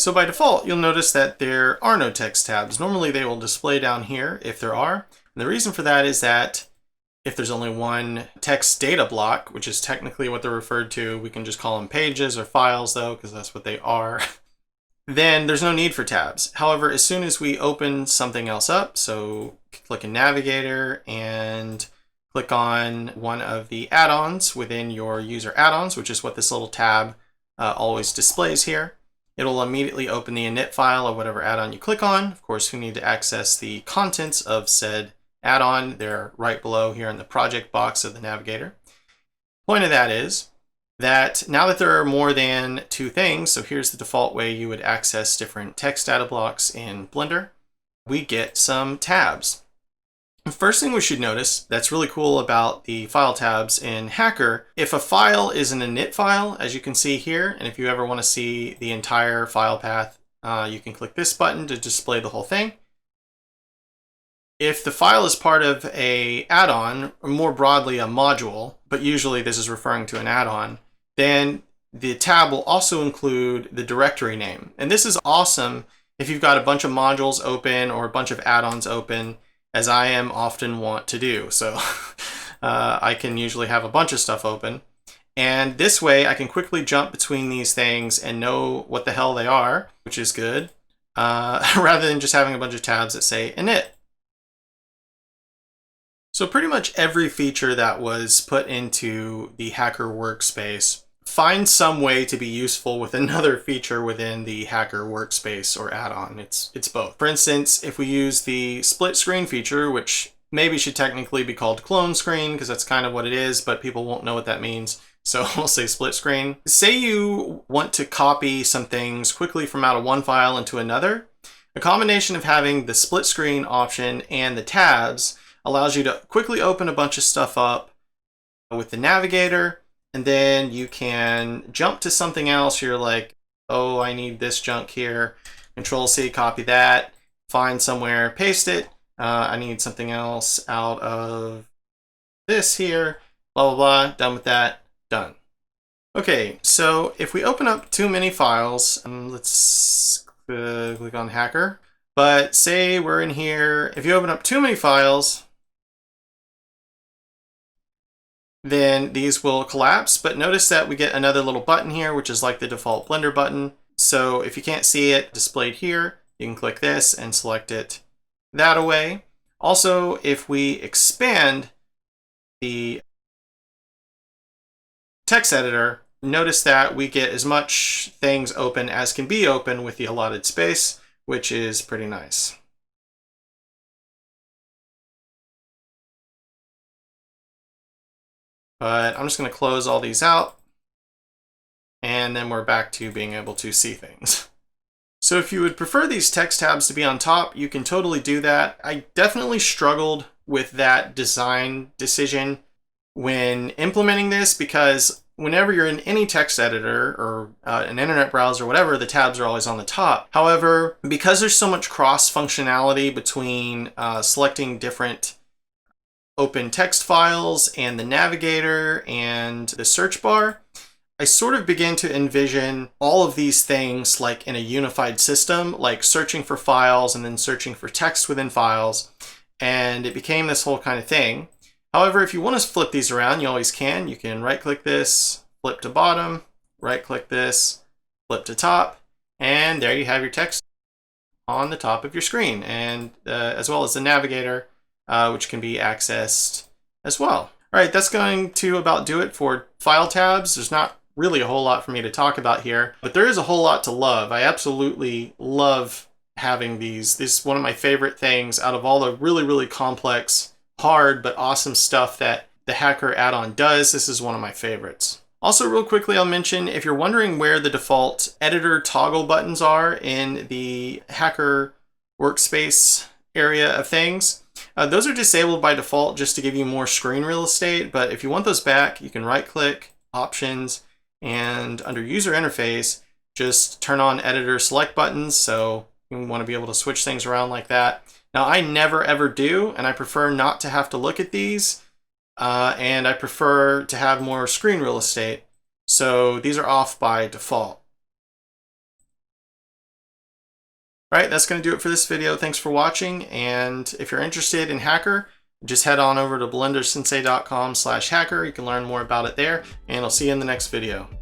So by default, you'll notice that there are no text tabs. Normally they will display down here if there are. And the reason for that is that if there's only one text data block, which is technically what they're referred to, we can just call them pages or files though, because that's what they are, then there's no need for tabs. However, as soon as we open something else up, so click in Navigator and click on one of the add-ons within your user add-ons, which is what this little tab always displays here. It'll immediately open the init file of whatever add-on you click on. Of course, we need to access the contents of said add-on. They're right below here in the project box of the Navigator. Point of that is that now that there are more than two things, so here's the default way you would access different text data blocks in Blender, we get some tabs. The first thing we should notice that's really cool about the file tabs in Hacker, if a file is an init file, as you can see here, and if you ever want to see the entire file path, you can click this button to display the whole thing. If the file is part of an add-on, or more broadly a module, but usually this is referring to an add-on, then the tab will also include the directory name. And this is awesome if you've got a bunch of modules open or a bunch of add-ons open, as I am often want to do. So I can usually have a bunch of stuff open. And this way I can quickly jump between these things and know what the hell they are, which is good, rather than just having a bunch of tabs that say init. So pretty much every feature that was put into the Hacker workspace finds some way to be useful with another feature within the Hacker workspace or add-on. It's both. For instance, if we use the split screen feature, which maybe should technically be called clone screen because that's kind of what it is, but people won't know what that means. So we'll say split screen. Say you want to copy some things quickly from out of one file into another. A combination of having the split screen option and the tabs allows you to quickly open a bunch of stuff up with the Navigator, and then you can jump to something else. You're like, oh, I need this junk here. Control-C, copy that, find somewhere, paste it. I need something else out of this here, blah, blah, blah, done with that, done. Okay, so if we open up too many files, let's click on Hacker, but say we're in here, if you open up too many files, then these will collapse, but notice that we get another little button here, which is like the default Blender button. So if you can't see it displayed here, you can click this and select it that away. Also, if we expand the text editor, notice that we get as much things open as can be open with the allotted space, which is pretty nice. But I'm just going to close all these out, and then we're back to being able to see things. So if you would prefer these text tabs to be on top, you can totally do that. I definitely struggled with that design decision when implementing this, because whenever you're in any text editor or an internet browser or whatever, the tabs are always on the top. However, because there's so much cross functionality between selecting different open text files and the Navigator and the search bar, I sort of began to envision all of these things like in a unified system, like searching for files and then searching for text within files. And it became this whole kind of thing. However, if you want to flip these around, you always can. You can right click this, flip to bottom, right click this, flip to top, and there you have your text on the top of your screen, and as well as the Navigator, which can be accessed as well. All right, that's going to about do it for file tabs. There's not really a whole lot for me to talk about here, but there is a whole lot to love. I absolutely love having these. This is one of my favorite things out of all the really, really complex, hard, but awesome stuff that the Hacker add-on does. This is one of my favorites. Also, real quickly, I'll mention, if you're wondering where the default editor toggle buttons are in the Hacker workspace area of things, those are disabled by default just to give you more screen real estate. But if you want those back, you can right click, options, and under user interface, just turn on editor select buttons. So you want to be able to switch things around like that. Now, I never ever do, and I prefer not to have to look at these. And I prefer to have more screen real estate. So these are off by default. All right, that's going to do it for this video. Thanks for watching. And if you're interested in Hacker, just head on over to blendersensei.com/hacker. You can learn more about it there, and I'll see you in the next video.